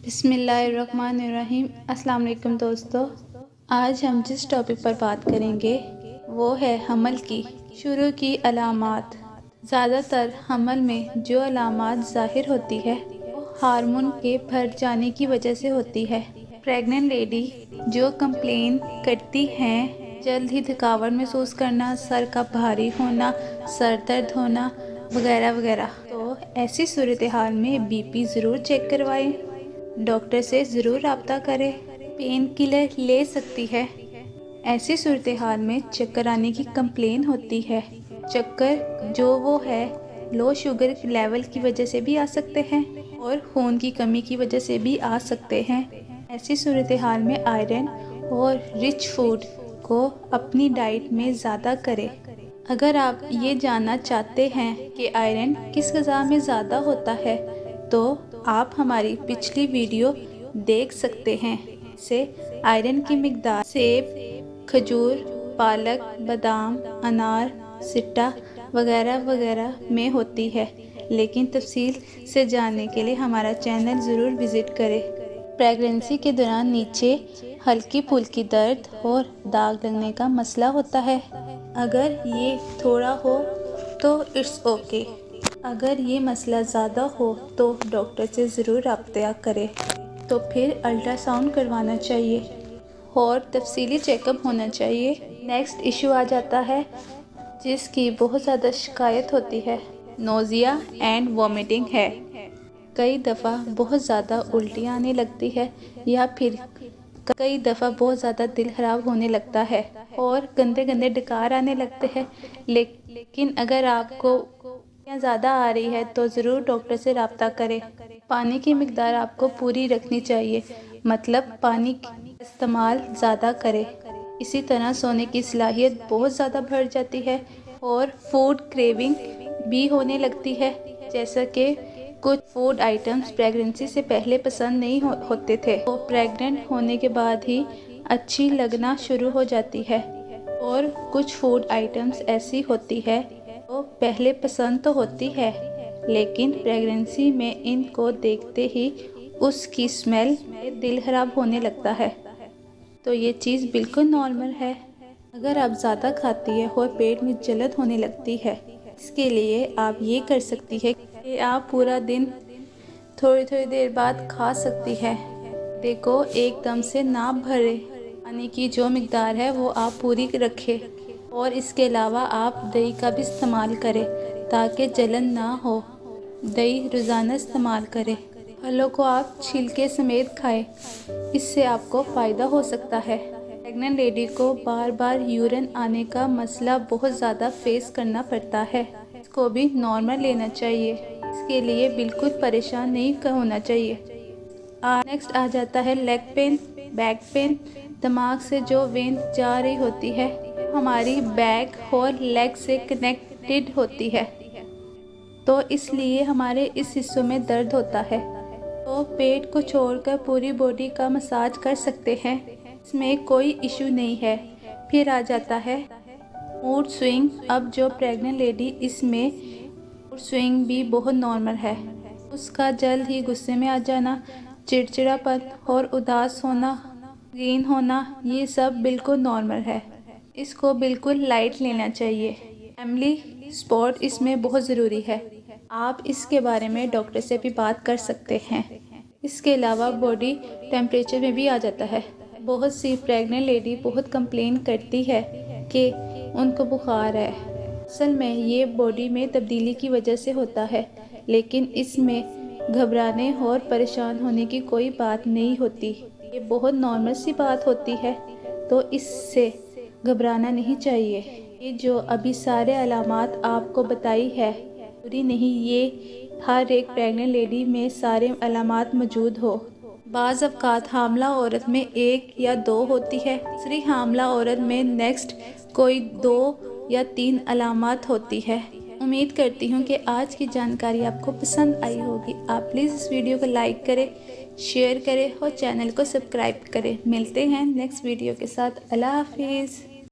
बिस्मिल्लाहिर्रहमानिर्रहीम। अस्सलाम वालेकुम दोस्तों, आज हम जिस टॉपिक पर बात करेंगे वो है हमल की शुरू की अलामात। ज़्यादातर हमल में जो अलामात ज़ाहिर होती है वो हार्मोन के बढ़ जाने की वजह से होती है। प्रेग्नेंट लेडी जो कंप्लेन करती हैं जल्द ही थकावट महसूस करना, सर का भारी होना, सर दर्द होना वगैरह वगैरह, तो ऐसी सूरत हाल में बीपी ज़रूर चेक करवाएं, डॉक्टर से ज़रूर रब्ता करें। पेन किलर ले सकती है। ऐसी सूरत हाल में चक्कर आने की कंप्लेन होती है। चक्कर जो वो है लो शुगर लेवल की वजह से भी आ सकते हैं और खून की कमी की वजह से भी आ सकते हैं। ऐसी सूरत हाल में आयरन और रिच फूड को अपनी डाइट में ज़्यादा करें। अगर आप ये जानना चाहते हैं कि आयरन किस ग़िज़ा में ज़्यादा होता है तो आप हमारी पिछली वीडियो देख सकते हैं। इससे आयरन की मिकदार सेब, खजूर, पालक, बादाम, अनार, सिट्टा वगैरह वगैरह में होती है, लेकिन तफसील से जानने के लिए हमारा चैनल ज़रूर विज़िट करें। प्रेगनेंसी के दौरान नीचे हल्की फुल्की दर्द और दाग लगने का मसला होता है। अगर ये थोड़ा हो तो इट्स ओके। अगर ये मसला ज़्यादा हो तो डॉक्टर से ज़रूर रब्ता करें। तो फिर अल्ट्रासाउंड करवाना चाहिए और तफसीली चेकअप होना चाहिए। नेक्स्ट इशू आ जाता है जिसकी बहुत ज़्यादा शिकायत होती है, नोज़िया एंड वॉमिटिंग है। कई दफ़ा बहुत ज़्यादा उल्टियाँ आने लगती है या फिर कई दफ़ा बहुत ज़्यादा दिल ख़राब होने लगता है और गंदे गंदे डकार आने लगते हैं। लेकिन अगर आपको ज़्यादा आ रही है तो ज़रूर डॉक्टर से रब्ता करें। पानी की मिकदार आपको पूरी रखनी चाहिए, मतलब पानी का इस्तेमाल ज़्यादा करें। इसी तरह सोने की सलाहियत बहुत ज़्यादा बढ़ जाती है और फूड क्रेविंग भी होने लगती है, जैसा कि कुछ फूड आइटम्स प्रेगनेंसी से पहले पसंद नहीं होते थे, तो प्रेग्नेंट होने के बाद ही अच्छी लगना शुरू हो जाती है। और कुछ फूड आइटम्स ऐसी होती है तो पहले पसंद तो होती है, लेकिन प्रेगनेंसी में इनको देखते ही उसकी स्मेल दिल ख़राब होने लगता है। तो ये चीज़ बिल्कुल नॉर्मल है। अगर आप ज़्यादा खाती है और पेट में जलन होने लगती है, इसके लिए आप ये कर सकती है कि आप पूरा दिन थोड़ी थोड़ी देर बाद खा सकती है। देखो एकदम से ना भरे, पानी की जो मिकदार है वो आप पूरी रखें और इसके अलावा आप दही का भी इस्तेमाल करें ताकि जलन ना हो। दही रोज़ाना इस्तेमाल करें। फलों को आप छिलके समेत खाएं, इससे आपको फ़ायदा हो सकता है। प्रेग्नेंट लेडी को बार बार यूरिन आने का मसला बहुत ज़्यादा फेस करना पड़ता है, इसको भी नॉर्मल लेना चाहिए। इसके लिए बिल्कुल परेशान नहीं होना चाहिए। नेक्स्ट आ जाता है लेग पेन, बैक पेन। दिमाग से जो वेन जा रही होती है हमारी बैक और लेग से कनेक्टेड होती है, तो इसलिए हमारे इस हिस्सों में दर्द होता है। तो पेट को छोड़कर पूरी बॉडी का मसाज कर सकते हैं, इसमें कोई इशू नहीं है। फिर आ जाता है मूड स्विंग। अब जो प्रेग्नेंट लेडी, इसमें मूड स्विंग भी बहुत नॉर्मल है। उसका जल्द ही गुस्से में आ जाना, चिड़चिड़ापन और उदास होना, गीन होना, ये सब बिल्कुल नॉर्मल है। इसको बिल्कुल लाइट लेना चाहिए। फैमिली सपोर्ट इसमें बहुत ज़रूरी है। आप इसके बारे में डॉक्टर से भी बात कर सकते हैं। इसके अलावा बॉडी टेम्परेचर में भी आ जाता है। बहुत सी प्रेग्नेंट लेडी बहुत कंप्लेन करती है कि उनको बुखार है। असल में ये बॉडी में तब्दीली की वजह से होता है, लेकिन इसमें घबराने और परेशान होने की कोई बात नहीं होती। ये बहुत नॉर्मल सी बात होती है, तो इससे घबराना नहीं चाहिए। ये जो अभी सारे अलामात आपको बताई है पूरी नहीं, ये हर एक प्रेग्नेंट लेडी में सारे अलामात मौजूद हो। बाज़ अवकात हामला औरत में 1 या 2 होती है, दूसरी हामला औरत में नेक्स्ट कोई 2 या 3 अलामात होती है। उम्मीद करती हूँ कि आज की जानकारी आपको पसंद आई होगी। आप प्लीज़ इस वीडियो को लाइक करें, शेयर करें और चैनल को सब्सक्राइब करें। मिलते हैं नेक्स्ट वीडियो के साथ। अल्लाह हाफिज़।